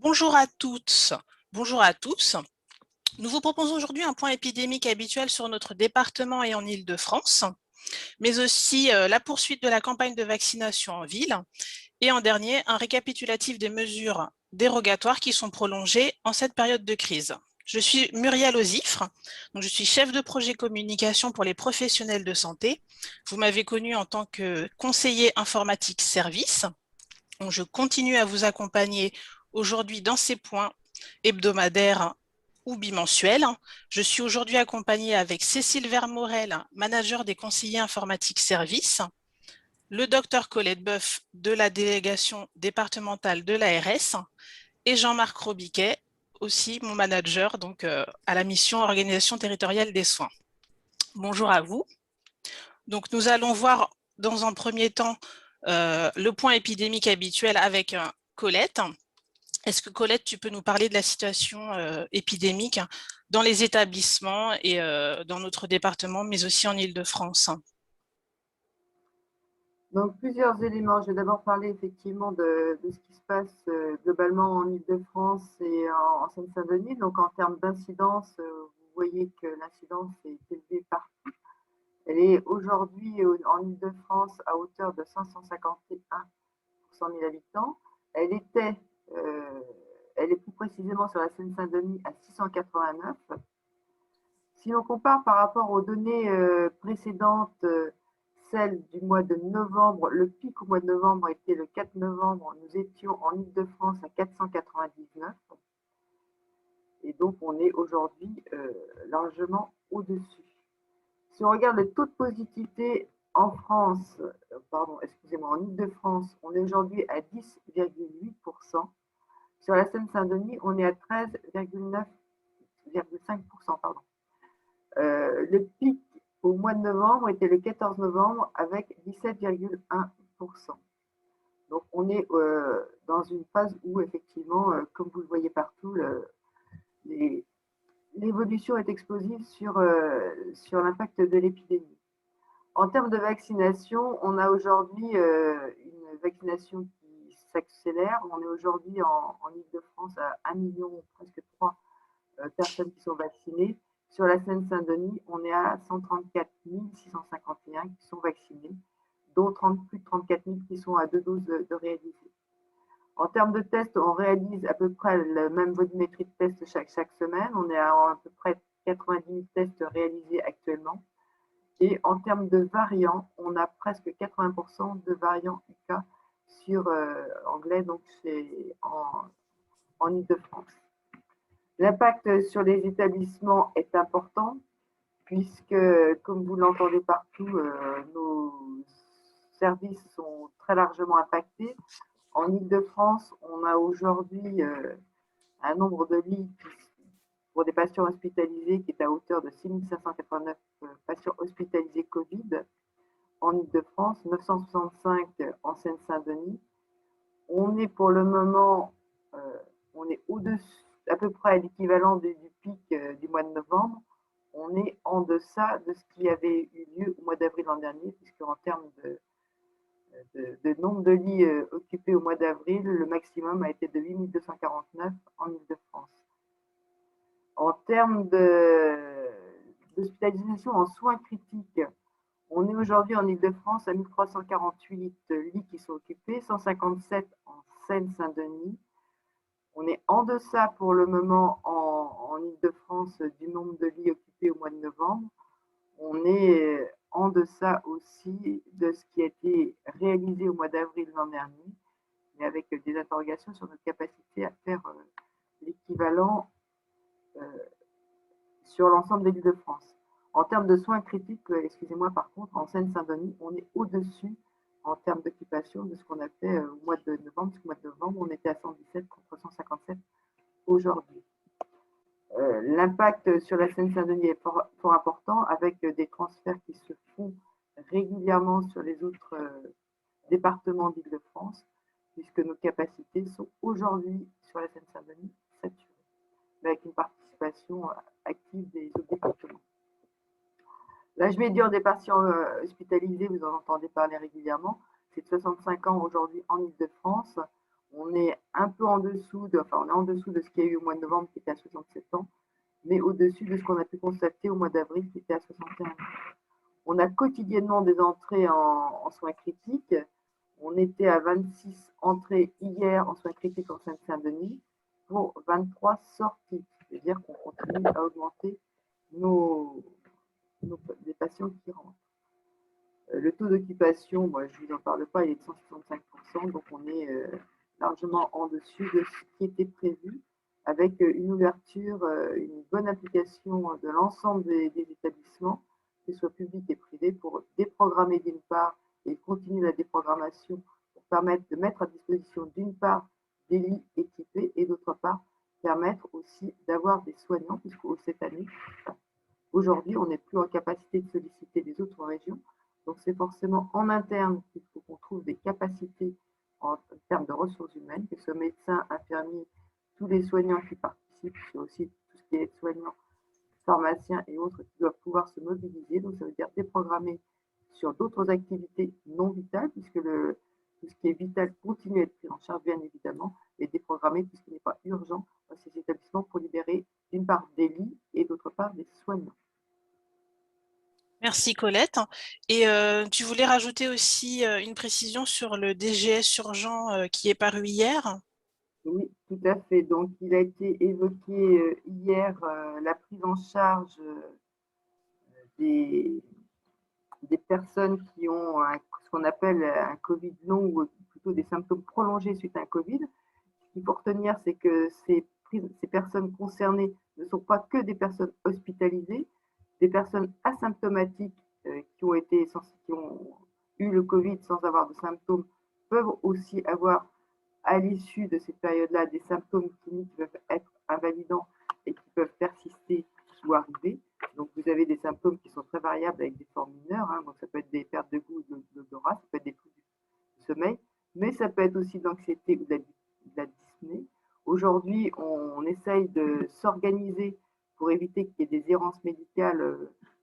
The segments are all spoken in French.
Bonjour à toutes, bonjour à tous. Nous vous proposons aujourd'hui un point épidémique habituel sur notre département et en Île-de-France, mais aussi la poursuite de la campagne de vaccination en ville et en dernier, un récapitulatif des mesures dérogatoires qui sont prolongées en cette période de crise. Je suis Muriel Ozifre, donc je suis chef de projet communication pour les professionnels de santé. Vous m'avez connue en tant que conseiller informatique service. Donc, je continue à vous accompagner aujourd'hui dans ces points hebdomadaires ou bimensuels. Je suis aujourd'hui accompagnée avec Cécile Vermorel, manager des conseillers informatiques services, le docteur Colette Boeuf de la délégation départementale de l'ARS et Jean-Marc Robiquet, aussi mon manager donc, à la mission organisation territoriale des soins. Bonjour à vous. Donc nous allons voir dans un premier temps le point épidémique habituel avec Colette. Est-ce que Colette, tu peux nous parler de la situation épidémique dans les établissements et dans notre département, mais aussi en Île-de-France? Donc, plusieurs éléments. Je vais d'abord parler effectivement de ce qui se passe globalement en Île-de-France et en Seine-Saint-Denis. Donc, en termes d'incidence, vous voyez que l'incidence est élevée partout. Elle est aujourd'hui en Île-de-France à hauteur de 551 pour 100 000 habitants. Elle est plus précisément sur la Seine-Saint-Denis à 689. Si on compare par rapport aux données précédentes, celle du mois de novembre, le pic au mois de novembre était le 4 novembre, nous étions en Île-de-France à 499. Et donc, on est aujourd'hui largement au-dessus. Si on regarde le taux de positivité en France, en Île-de-France, on est aujourd'hui à 10,8%. Sur la Seine-Saint-Denis, on est à 13,5%. Le pic au mois de novembre était le 14 novembre avec 17,1%. Donc on est dans une phase où effectivement, comme vous le voyez partout, l'évolution est explosive sur l'impact de l'épidémie. En termes de vaccination, on a aujourd'hui une vaccination qui s'accélère. On est aujourd'hui en Île-de-France à 1 million, presque 3 personnes qui sont vaccinées. Sur la Seine-Saint-Denis, on est à 134 651 qui sont vaccinés, dont plus de 34 000 qui sont à 2 doses de réaliser. En termes de tests, on réalise à peu près le même volumétrie de tests chaque semaine. On est à peu près 90 000 tests réalisés actuellement. Et en termes de variants, on a presque 80% de variants UK sur anglais, donc c'est en Ile-de-France. L'impact sur les établissements est important puisque, comme vous l'entendez partout, nos services sont très largement impactés. En Île-de-France, on a aujourd'hui un nombre de lits pour des patients hospitalisés qui est à hauteur de 6 589 patients hospitalisés Covid en Île-de-France, 965 en Seine-Saint-Denis. On est pour le moment, on est au-dessus, à peu près à l'équivalent du pic du mois de novembre. On est en deçà de ce qui avait eu lieu au mois d'avril l'an dernier, puisque en termes de nombre de lits occupés au mois d'avril, le maximum a été de 8 249 en Île-de-France. En termes d'hospitalisation en soins critiques, on est aujourd'hui en Île-de-France à 1348 lits qui sont occupés, 157 en Seine-Saint-Denis. On est en deçà pour le moment en Île-de-France du nombre de lits occupés au mois de novembre. On est en deçà aussi de ce qui a été réalisé au mois d'avril l'an dernier, mais avec des interrogations sur notre capacité à faire l'équivalent sur l'ensemble de l'Île-de-France. En termes de soins critiques, excusez-moi, par contre, en Seine-Saint-Denis, on est au-dessus en termes d'occupation de ce qu'on a fait au mois de novembre. Parce qu'au mois de novembre, on était à 117 contre 157 aujourd'hui. L'impact sur la Seine-Saint-Denis est fort important, avec des transferts qui se font régulièrement sur les autres départements d'Île-de-France, puisque nos capacités sont aujourd'hui sur la Seine-Saint-Denis saturées, avec une participation active des autres départements. L'âge médian des patients hospitalisés, vous en entendez parler régulièrement, c'est de 65 ans aujourd'hui en Île-de-France. On est un peu en dessous on est en dessous de ce qu'il y a eu au mois de novembre, qui était à 67 ans, mais au-dessus de ce qu'on a pu constater au mois d'avril, qui était à 61 ans. On a quotidiennement des entrées en soins critiques. On était à 26 entrées hier en soins critiques en Seine-Saint-Denis pour 23 sorties. C'est-à-dire qu'on continue à augmenter des patients qui rentrent. Le taux d'occupation, moi, je ne vous en parle pas, il est de 165%, donc on est largement en dessus de ce qui était prévu, avec une ouverture, une bonne application de l'ensemble des établissements, que ce soit publics et privés, pour déprogrammer d'une part et continuer la déprogrammation pour permettre de mettre à disposition d'une part des lits équipés et d'autre part permettre aussi d'avoir des soignants, puisque cette année, aujourd'hui, on n'est plus en capacité de solliciter les autres régions. Donc, c'est forcément en interne qu'il faut qu'on trouve des capacités en termes de ressources humaines, que ce soit médecins, infirmiers, tous les soignants qui participent, c'est aussi tout ce qui est soignants, pharmaciens et autres qui doivent pouvoir se mobiliser. Donc, ça veut dire déprogrammer sur d'autres activités non vitales, puisque tout ce qui est vital continue à être pris en charge, bien évidemment, et déprogrammer tout ce qui n'est pas urgent dans ces établissements pour libérer d'une part des lits et d'autre part des soignants. Merci Colette. Et tu voulais rajouter aussi une précision sur le DGS urgent qui est paru hier? Oui, tout à fait. Donc, il a été évoqué hier la prise en charge des, des personnes qui ont ce qu'on appelle un Covid long ou plutôt des symptômes prolongés suite à un Covid. Ce qu'il faut retenir, c'est que ces personnes concernées ne sont pas que des personnes hospitalisées, des personnes asymptomatiques qui ont eu le Covid sans avoir de symptômes peuvent aussi avoir à l'issue de cette période-là des symptômes cliniques qui peuvent être invalidants et qui peuvent persister ou arriver. Donc, vous avez des symptômes qui sont très variables avec des formes mineures. Donc, ça peut être des pertes de goût, d'odorat, ça peut être des troubles du sommeil, mais ça peut être aussi de l'anxiété ou de la dyspnée. Aujourd'hui, on essaye de s'organiser pour éviter qu'il y ait des errances médicales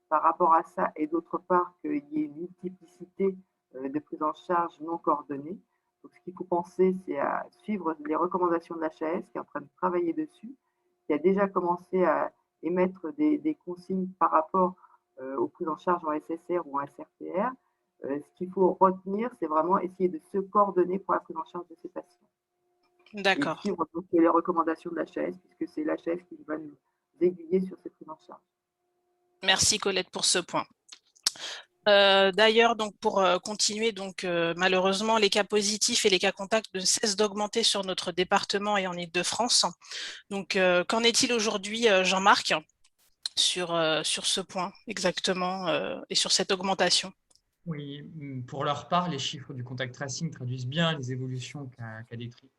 par rapport à ça et d'autre part qu'il y ait une multiplicité de prise en charge non coordonnée. Donc, ce qu'il faut penser, c'est à suivre les recommandations de l'HAS qui est en train de travailler dessus, qui a déjà commencé à émettre des consignes par rapport aux prises en charge en SSR ou en SRPR. Ce qu'il faut retenir, c'est vraiment essayer de se coordonner pour la prise en charge de ces patients. Et D'accord. suivre donc les recommandations de l'HAS, puisque c'est l'HAS qui va nous aiguiller sur ces prises en charge. Merci Colette pour ce point. D'ailleurs, donc pour continuer, donc malheureusement, les cas positifs et les cas contacts ne cessent d'augmenter sur notre département et en Île-de-France. Donc, qu'en est-il aujourd'hui, Jean-Marc, sur ce point exactement et sur cette augmentation? Oui, pour leur part, les chiffres du contact tracing traduisent bien les évolutions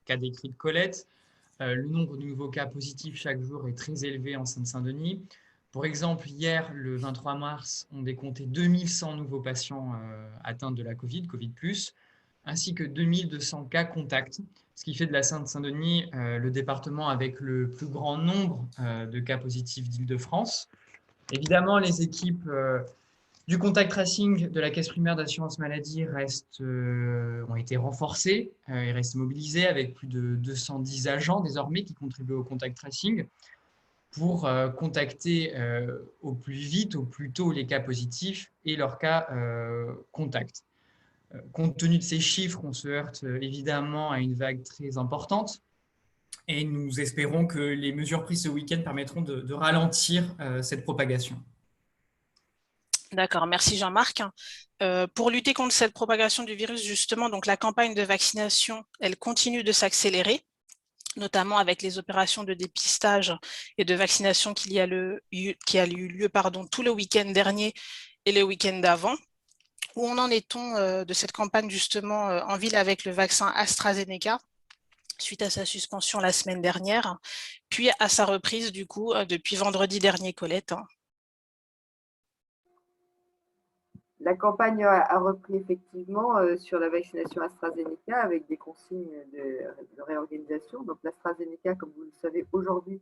qu'a décrites Colette. Le nombre de nouveaux cas positifs chaque jour est très élevé en Seine-Saint-Denis. Pour exemple, hier, le 23 mars, on décomptait 2100 nouveaux patients atteints de la Covid, Covid+, ainsi que 2200 cas contacts, ce qui fait de la Seine-Saint-Denis le département avec le plus grand nombre de cas positifs d'Île-de-France. Évidemment, les équipes du contact tracing de la Caisse primaire d'assurance maladie ont été renforcés et restent mobilisés avec plus de 210 agents désormais qui contribuent au contact tracing pour contacter au plus vite, au plus tôt les cas positifs et leurs cas contacts. Compte tenu de ces chiffres, on se heurte évidemment à une vague très importante et nous espérons que les mesures prises ce week-end permettront de ralentir cette propagation. D'accord, merci Jean-Marc. Pour lutter contre cette propagation du virus, justement, donc la campagne de vaccination, elle continue de s'accélérer, notamment avec les opérations de dépistage et de vaccination qui a eu lieu tout le week-end dernier et le week-end d'avant. Où en est-on de cette campagne justement en ville avec le vaccin AstraZeneca suite à sa suspension la semaine dernière, puis à sa reprise du coup depuis vendredi dernier, Colette? La campagne a repris effectivement sur la vaccination AstraZeneca avec des consignes de réorganisation. Donc l'AstraZeneca, comme vous le savez, aujourd'hui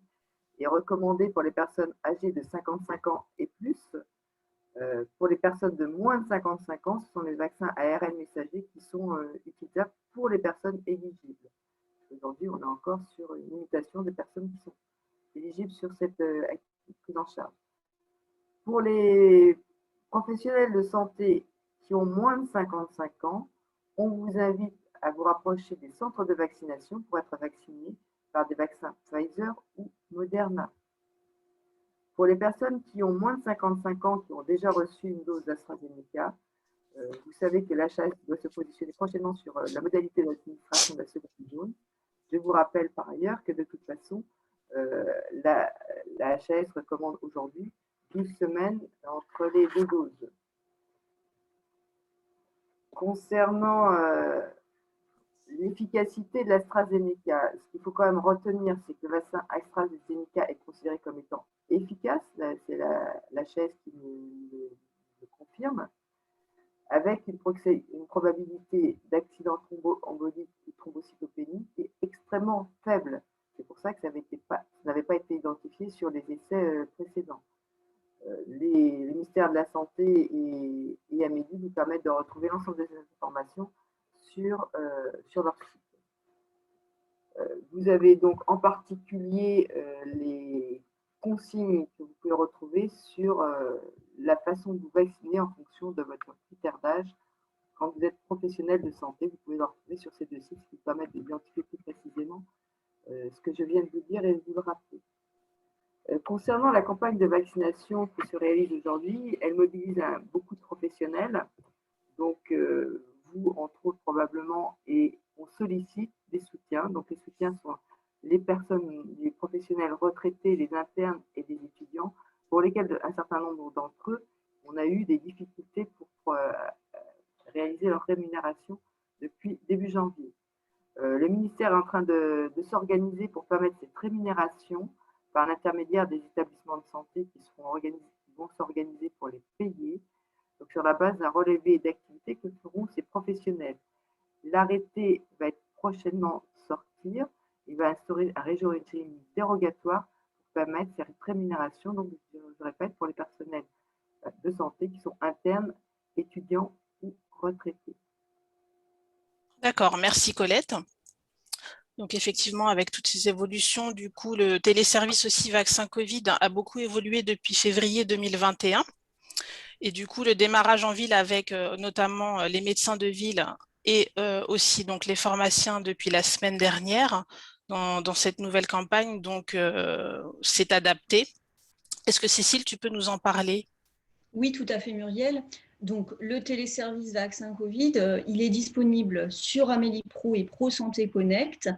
est recommandé pour les personnes âgées de 55 ans et plus. Pour les personnes de moins de 55 ans, ce sont les vaccins ARN messagers qui sont utilisables pour les personnes éligibles. Aujourd'hui, on est encore sur une limitation des personnes qui sont éligibles sur cette prise en charge. Pour les professionnels de santé qui ont moins de 55 ans, on vous invite à vous rapprocher des centres de vaccination pour être vaccinés par des vaccins Pfizer ou Moderna. Pour les personnes qui ont moins de 55 ans, qui ont déjà reçu une dose d'AstraZeneca, vous savez que l'HAS doit se positionner prochainement sur la modalité d'administration de la seconde dose. Je vous rappelle par ailleurs que de toute façon, la HAS recommande aujourd'hui 12 semaines entre les deux doses. Concernant l'efficacité de l'AstraZeneca, ce qu'il faut quand même retenir, c'est que le vaccin AstraZeneca est considéré comme étant efficace, c'est la HAS qui le confirme, avec une probabilité d'accident thromboembolique ou thrombocytopénie qui est extrêmement faible. C'est pour ça que ça n'avait pas été identifié sur les essais précédents. Les ministères de la Santé et Amélie vous permettent de retrouver l'ensemble des informations sur leur site. Vous avez donc en particulier les consignes que vous pouvez retrouver sur la façon de vous vacciner en fonction de votre critère d'âge. Quand vous êtes professionnel de santé, vous pouvez le retrouver sur ces deux sites qui vous permettent d'identifier plus précisément ce que je viens de vous dire et de vous le rappeler. Concernant la campagne de vaccination qui se réalise aujourd'hui, elle mobilise beaucoup de professionnels. Donc, vous, entre autres, probablement, et on sollicite des soutiens. Donc, les soutiens sont les professionnels retraités, les internes et les étudiants, pour lesquels un certain nombre d'entre eux, on a eu des difficultés pour réaliser leur rémunération depuis début janvier. Le ministère est en train de s'organiser pour permettre cette rémunération par l'intermédiaire des établissements de santé qui vont s'organiser pour les payer, donc sur la base d'un relevé d'activité que feront ces professionnels. L'arrêté va être prochainement sortir. Il va instaurer un régime dérogatoire pour permettre cette rémunération, donc je répète, pour les personnels de santé qui sont internes, étudiants ou retraités. D'accord, merci Colette. Donc effectivement, avec toutes ces évolutions, du coup, le téléservice aussi vaccin Covid a beaucoup évolué depuis février 2021. Et du coup, le démarrage en ville avec notamment les médecins de ville et aussi donc les pharmaciens depuis la semaine dernière dans cette nouvelle campagne, donc c'est adapté. Est-ce que Cécile, tu peux nous en parler? Oui, tout à fait, Muriel. Donc, le téléservice vaccin Covid, il est disponible sur Amélie Pro et Pro Santé Connect.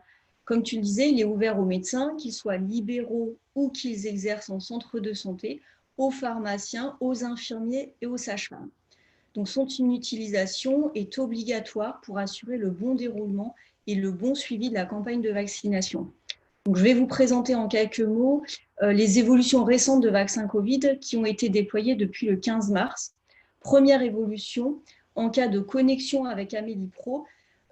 Comme tu le disais, il est ouvert aux médecins, qu'ils soient libéraux ou qu'ils exercent en centre de santé, aux pharmaciens, aux infirmiers et aux sages-femmes. Donc, son utilisation est obligatoire pour assurer le bon déroulement et le bon suivi de la campagne de vaccination. Donc, je vais vous présenter en quelques mots les évolutions récentes de vaccins Covid qui ont été déployées depuis le 15 mars. Première évolution, en cas de connexion avec Amélie Pro,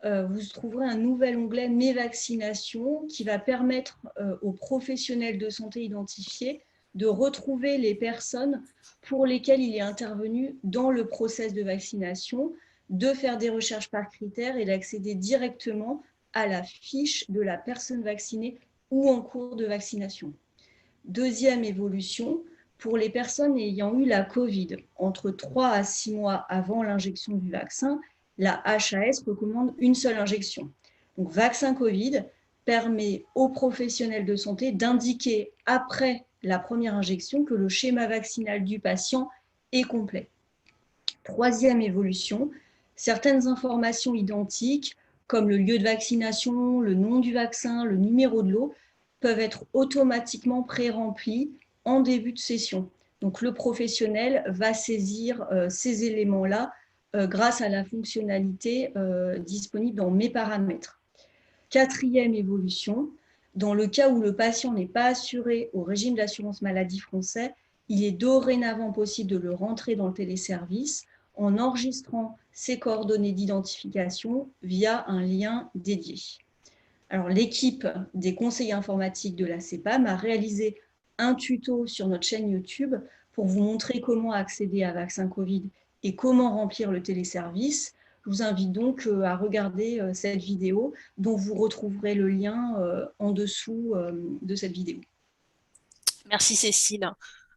vous trouverez un nouvel onglet « Mes vaccinations » qui va permettre aux professionnels de santé identifiés de retrouver les personnes pour lesquelles il est intervenu dans le process de vaccination, de faire des recherches par critères et d'accéder directement à la fiche de la personne vaccinée ou en cours de vaccination. Deuxième évolution, pour les personnes ayant eu la Covid entre 3 à 6 mois avant l'injection du vaccin, la HAS recommande une seule injection. Donc, vaccin Covid permet aux professionnels de santé d'indiquer après la première injection que le schéma vaccinal du patient est complet. Troisième évolution, certaines informations identiques comme le lieu de vaccination, le nom du vaccin, le numéro de lot, peuvent être automatiquement pré-remplies en début de session. Donc, le professionnel va saisir ces éléments-là grâce à la fonctionnalité disponible dans Mes paramètres. Quatrième évolution, dans le cas où le patient n'est pas assuré au régime d'assurance maladie français, il est dorénavant possible de le rentrer dans le téléservice en enregistrant ses coordonnées d'identification via un lien dédié. Alors, l'équipe des conseillers informatiques de la CEPAM a réalisé un tuto sur notre chaîne YouTube pour vous montrer comment accéder à Vaccin Covid et comment remplir le téléservice. Je vous invite donc à regarder cette vidéo dont vous retrouverez le lien en dessous de cette vidéo. Merci Cécile.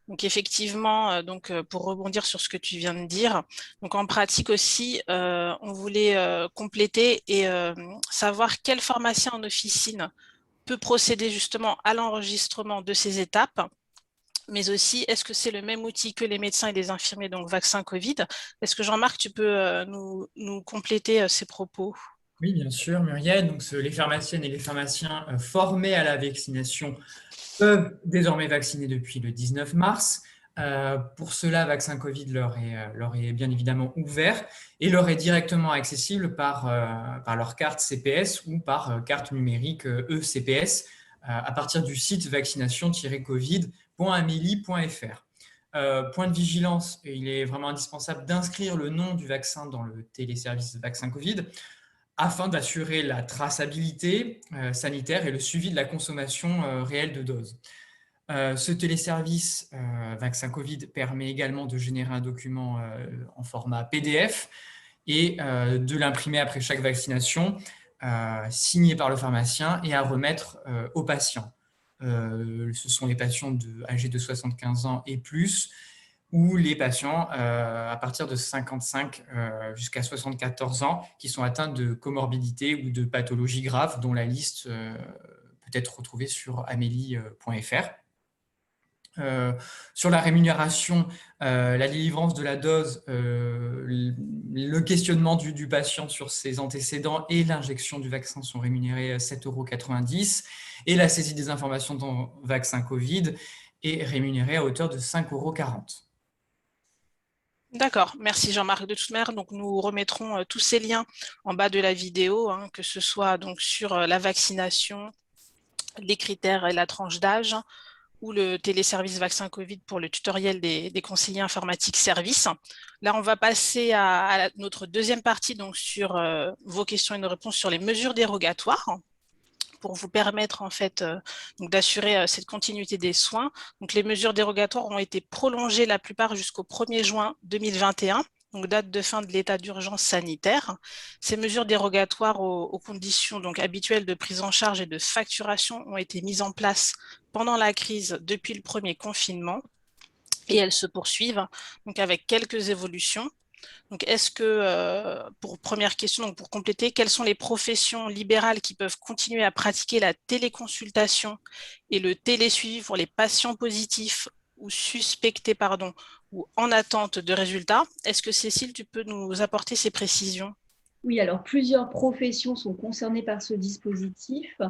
Donc effectivement, pour rebondir sur ce que tu viens de dire, donc en pratique aussi, on voulait compléter et savoir quel pharmacien en officine peut procéder justement à l'enregistrement de ces étapes, mais aussi est-ce que c'est le même outil que les médecins et les infirmiers, donc vaccin Covid? Est-ce que Jean-Marc, tu peux nous compléter ces propos? Oui, bien sûr, Muriel. Donc, les pharmaciennes et les pharmaciens formés à la vaccination peuvent désormais vacciner depuis le 19 mars. Pour cela, Vaccin Covid leur est bien évidemment ouvert et leur est directement accessible par leur carte CPS ou par carte numérique eCPS à partir du site vaccination-covid.amelie.fr. Point de vigilance, il est vraiment indispensable d'inscrire le nom du vaccin dans le téléservice Vaccin Covid afin d'assurer la traçabilité sanitaire et le suivi de la consommation réelle de doses. Ce téléservice Vaccin Covid permet également de générer un document en format PDF et de l'imprimer après chaque vaccination, signé par le pharmacien et à remettre aux patients. Ce sont les patients âgés de 75 ans et plus, ou les patients à partir de 55 jusqu'à 74 ans qui sont atteints de comorbidité ou de pathologies graves dont la liste peut être retrouvée sur amelie.fr. Sur la rémunération, la délivrance de la dose, le questionnement du patient sur ses antécédents et l'injection du vaccin sont rémunérés à 7,90 € et la saisie des informations dans Vaccin Covid est rémunérée à hauteur de 5,40 €. D'accord, merci Jean-Marc. De toute manière, donc nous remettrons tous ces liens en bas de la vidéo, hein, que ce soit donc sur la vaccination, les critères et la tranche d'âge, ou le téléservice Vaccin Covid pour le tutoriel des conseillers informatiques services. Là, on va passer à notre deuxième partie, donc sur vos questions et nos réponses sur les mesures dérogatoires, pour vous permettre en fait d'assurer cette continuité des soins. Donc les mesures dérogatoires ont été prolongées la plupart jusqu'au 1er juin 2021, donc date de fin de l'état d'urgence sanitaire. Ces mesures dérogatoires aux conditions donc habituelles de prise en charge et de facturation ont été mises en place pendant la crise depuis le premier confinement et elles se poursuivent donc avec quelques évolutions. Donc, est-ce que, pour première question, donc pour compléter, quelles sont les professions libérales qui peuvent continuer à pratiquer la téléconsultation et le télésuivi pour les patients positifs ou suspectés, ou en attente de résultats? Est-ce que Cécile, tu peux nous apporter ces précisions? Oui, alors plusieurs professions sont concernées par ce dispositif.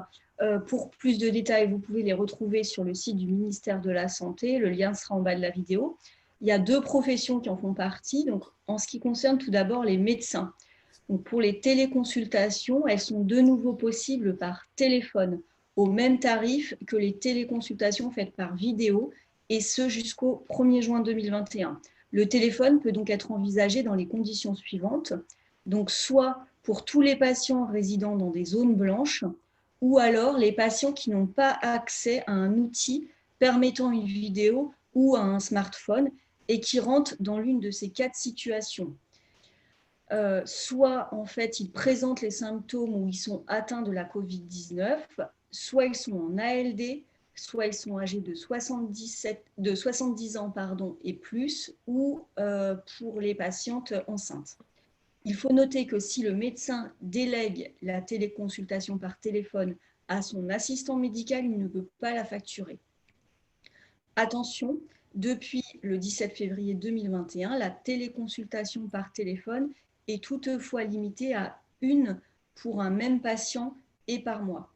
Pour plus de détails, vous pouvez les retrouver sur le site du ministère de la Santé. Le lien sera en bas de la vidéo. Il y a 2 professions qui en font partie. Donc, en ce qui concerne tout d'abord les médecins. Donc, pour les téléconsultations, elles sont de nouveau possibles par téléphone au même tarif que les téléconsultations faites par vidéo, et ce jusqu'au 1er juin 2021. Le téléphone peut donc être envisagé dans les conditions suivantes. Donc, soit pour tous les patients résidant dans des zones blanches, ou alors les patients qui n'ont pas accès à un outil permettant une vidéo ou à un smartphone et qui rentrent dans l'une de ces 4 situations. Soit en fait ils présentent les symptômes ou ils sont atteints de la Covid-19, soit ils sont en ALD, soit ils sont âgés de 70 ans et plus, ou pour les patientes enceintes. Il faut noter que si le médecin délègue la téléconsultation par téléphone à son assistant médical, il ne peut pas la facturer. Attention, depuis le 17 février 2021, la téléconsultation par téléphone est toutefois limitée à 1 pour un même patient et par mois.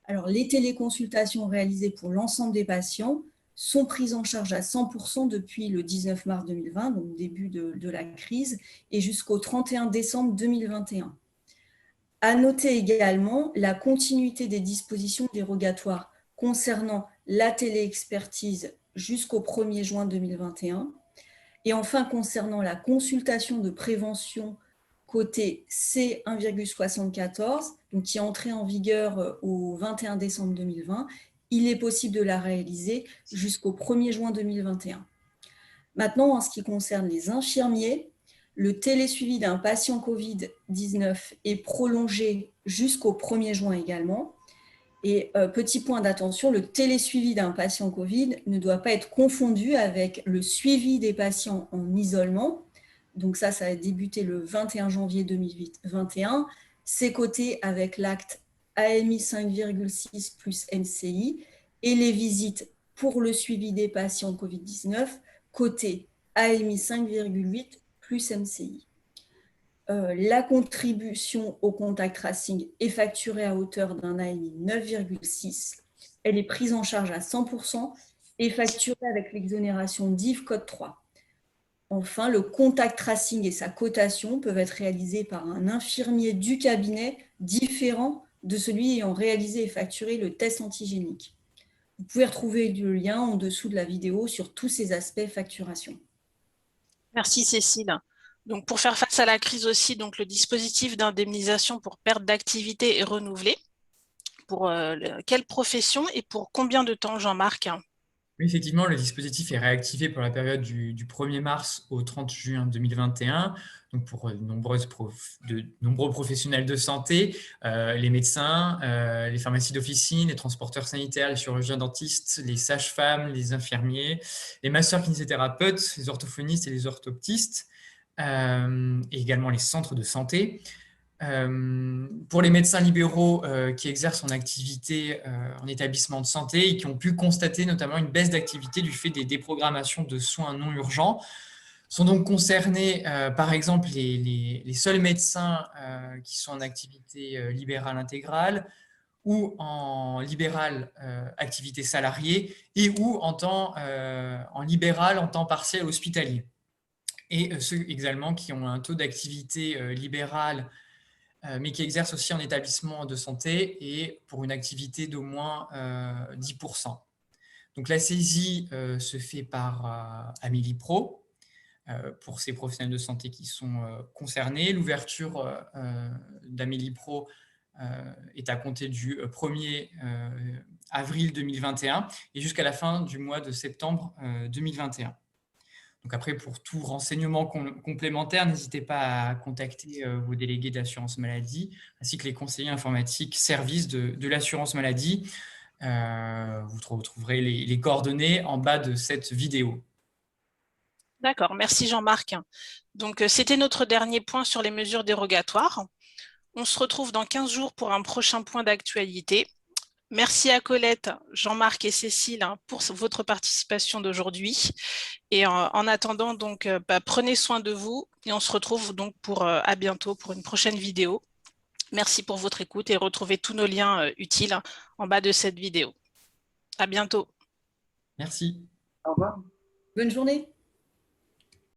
Alors, les téléconsultations réalisées pour l'ensemble des patients sont prises en charge à 100% depuis le 19 mars 2020, donc début de la crise, et jusqu'au 31 décembre 2021. À noter également la continuité des dispositions dérogatoires concernant la téléexpertise jusqu'au 1er juin 2021. Et enfin, concernant la consultation de prévention côté C1,74, donc qui est entrée en vigueur au 21 décembre 2020, il est possible de la réaliser jusqu'au 1er juin 2021. Maintenant, en ce qui concerne les infirmiers, Le télésuivi d'un patient Covid-19 est prolongé jusqu'au 1er juin également. Et petit point d'attention, le télésuivi d'un patient Covid ne doit pas être confondu avec le suivi des patients en isolement. Donc ça a débuté le 21 janvier 2021. C'est coté avec l'acte AMI 5,6 plus NCI et les visites pour le suivi des patients Covid-19 coté AMI 5,8 plus MCI. La contribution au contact tracing est facturée à hauteur d'un AMI 9,6. Elle est prise en charge à 100% et facturée avec l'exonération d'IV code 3. Enfin, le contact tracing et sa cotation peuvent être réalisés par un infirmier du cabinet différent de celui ayant réalisé et facturé le test antigénique. Vous pouvez retrouver le lien en dessous de la vidéo sur tous ces aspects facturation. Merci Cécile. Donc, pour faire face à la crise aussi, donc, le dispositif d'indemnisation pour perte d'activité est renouvelé. Pour quelle profession et pour combien de temps, Jean-Marc? Oui, effectivement, le dispositif est réactivé pour la période du 1er mars au 30 juin 2021, donc pour de nombreux professionnels de santé, les médecins, les pharmacies d'officine, les transporteurs sanitaires, les chirurgiens dentistes, les sages-femmes, les infirmiers, les masseurs-kinésithérapeutes, les orthophonistes et les orthoptistes, et également les centres de santé. Pour les médecins libéraux qui exercent en activité en établissement de santé et qui ont pu constater notamment une baisse d'activité du fait des déprogrammations de soins non urgents, sont donc concernés par exemple les seuls médecins qui sont en activité libérale intégrale ou en libéral activité salariée et ou en libéral en temps partiel hospitalier. Et ceux également qui ont un taux d'activité libérale mais qui exercent aussi en établissement de santé et pour une activité d'au moins 10%. Donc la saisie se fait par Amélie Pro pour ces professionnels de santé qui sont concernés. L'ouverture d'Amélie Pro est à compter du 1er avril 2021 et jusqu'à la fin du mois de septembre 2021. Donc après, pour tout renseignement complémentaire, n'hésitez pas à contacter vos délégués de l'assurance maladie, ainsi que les conseillers informatiques services de l'assurance maladie. Vous retrouverez les coordonnées en bas de cette vidéo. D'accord, merci Jean-Marc. Donc, c'était notre dernier point sur les mesures dérogatoires. On se retrouve dans 15 jours pour un prochain point d'actualité. Merci à Colette, Jean-Marc et Cécile pour votre participation d'aujourd'hui. Et en attendant, donc, prenez soin de vous et on se retrouve donc à bientôt pour une prochaine vidéo. Merci pour votre écoute et retrouvez tous nos liens utiles en bas de cette vidéo. À bientôt. Merci. Au revoir. Bonne journée.